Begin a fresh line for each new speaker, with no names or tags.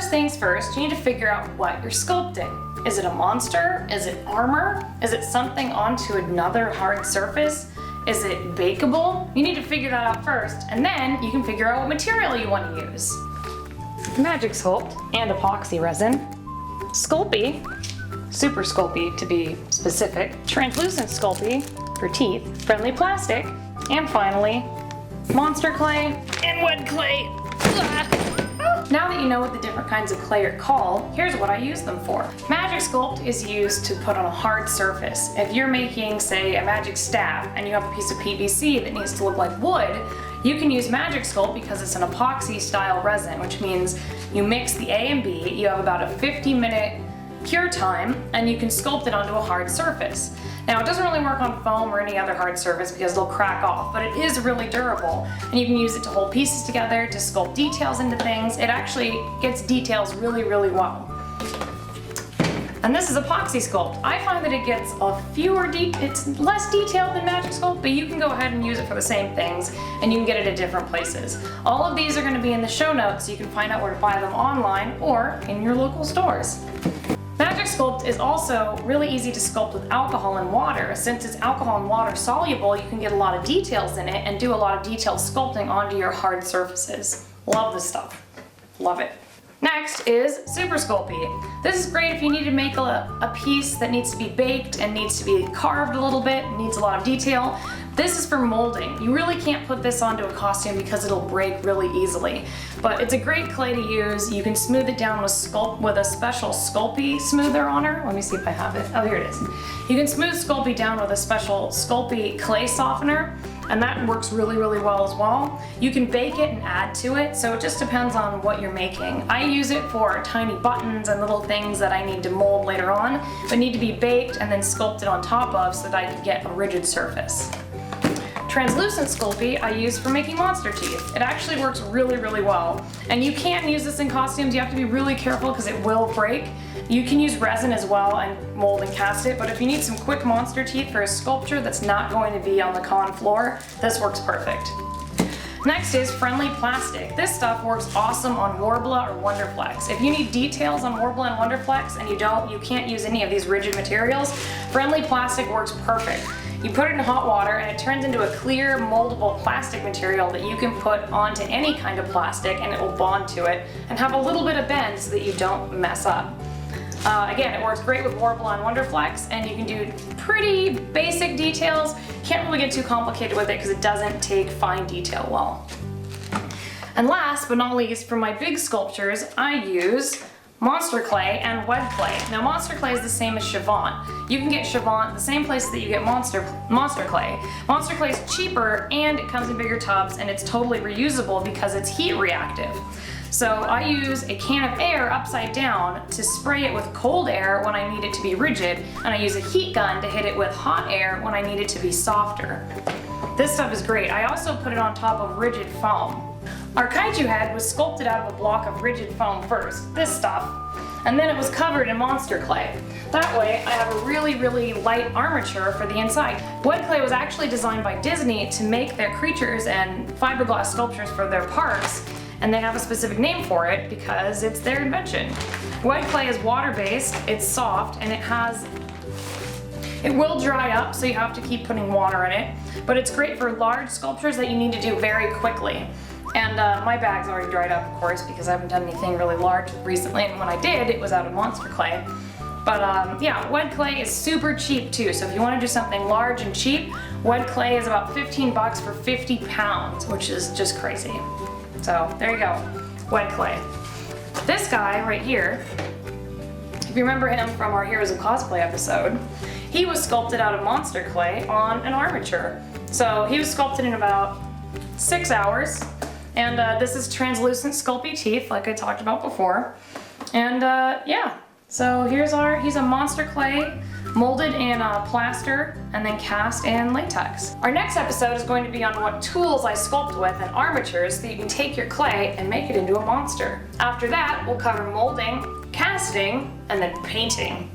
First things first, you need to figure out what you're sculpting. Is it a monster? Is it armor? Is it something onto another hard surface? Is it bakeable? You need to figure that out first, and then you can figure out what material you want to use. Magic Sculpt and epoxy resin, Sculpey, Super Sculpey to be specific, translucent Sculpey for teeth, friendly plastic, and finally, monster clay and wood clay. Now that you know what the different kinds of clay are called, here's what I use them for. Magic Sculpt is used to put on a hard surface. If you're making, say, a magic staff and you have a piece of PVC that needs to look like wood, you can use Magic Sculpt because it's an epoxy style resin, which means you mix the A and B, you have about a 50-minute cure time, and you can sculpt it onto a hard surface. Now, it doesn't really work on foam or any other hard surface because it'll crack off, but it is really durable, and you can use it to hold pieces together, to sculpt details into things. It actually gets details really, really well. And this is epoxy sculpt. I find that it gets it's less detailed than Magic Sculpt, but you can go ahead and use it for the same things, and you can get it at different places. All of these are going to be in the show notes, so you can find out where to buy them online or in your local stores. Magic Sculpt is also really easy to sculpt with alcohol and water. Since it's alcohol and water soluble, you can get a lot of details in it and do a lot of detailed sculpting onto your hard surfaces. Love this stuff. Love it. Next is Super Sculpey. This is great if you need to make a piece that needs to be baked and needs to be carved a little bit, needs a lot of detail. This is for molding. You really can't put this onto a costume because it'll break really easily. But it's a great clay to use. You can smooth it down with a special Sculpey smoother on her. Let me see if I have it. Oh, here it is. You can smooth Sculpey down with a special Sculpey clay softener, and that works really, really well as well. You can bake it and add to it, so it just depends on what you're making. I use it for tiny buttons and little things that I need to mold later on, but need to be baked and then sculpted on top of so that I can get a rigid surface. Translucent Sculpey I use for making monster teeth. It actually works really, really well. And you can't use this in costumes. You have to be really careful because it will break. You can use resin as well and mold and cast it, but if you need some quick monster teeth for a sculpture that's not going to be on the con floor, this works perfect. Next is friendly plastic. This stuff works awesome on worbla or wonderflex. If you need details on worbla and wonderflex and you can't use any of these rigid materials, friendly plastic works perfect. You put it in hot water and it turns into a clear, moldable plastic material that you can put onto any kind of plastic and it will bond to it and have a little bit of bend so that you don't mess up. Again, it works great with worbla and wonderflex, and you can do pretty basic details. Can't really get too complicated with it because it doesn't take fine detail well. And last but not least, for my big sculptures, I use monster clay and wed clay. Now, monster clay is the same as Chavant. You can get Chavant the same place that you get monster clay. Monster clay is cheaper and it comes in bigger tubs and it's totally reusable because it's heat reactive. So I use a can of air upside down to spray it with cold air when I need it to be rigid, and I use a heat gun to hit it with hot air when I need it to be softer. This stuff is great. I also put it on top of rigid foam. Our kaiju head was sculpted out of a block of rigid foam first, this stuff, and then it was covered in monster clay. That way I have a really, really light armature for the inside. Wed clay was actually designed by Disney to make their creatures and fiberglass sculptures for their parks, and they have a specific name for it because it's their invention. Wed clay is water-based, it's soft, and it will dry up, so you have to keep putting water in it, but it's great for large sculptures that you need to do very quickly. And my bag's already dried up, of course, because I haven't done anything really large recently, and when I did, it was out of monster clay. But yeah, wed clay is super cheap too, so if you want to do something large and cheap, wed clay is about 15 bucks for 50 pounds, which is just crazy. So there you go, wed clay. This guy right here, if you remember him from our Heroes of Cosplay episode, he was sculpted out of monster clay on an armature. So he was sculpted in about 6 hours, and this is translucent Sculpey teeth, like I talked about before. And yeah, so he's a monster clay molded in plaster and then cast in latex. Our next episode is going to be on what tools I sculpt with and armatures so you can take your clay and make it into a monster. After that, we'll cover molding, casting, and then painting.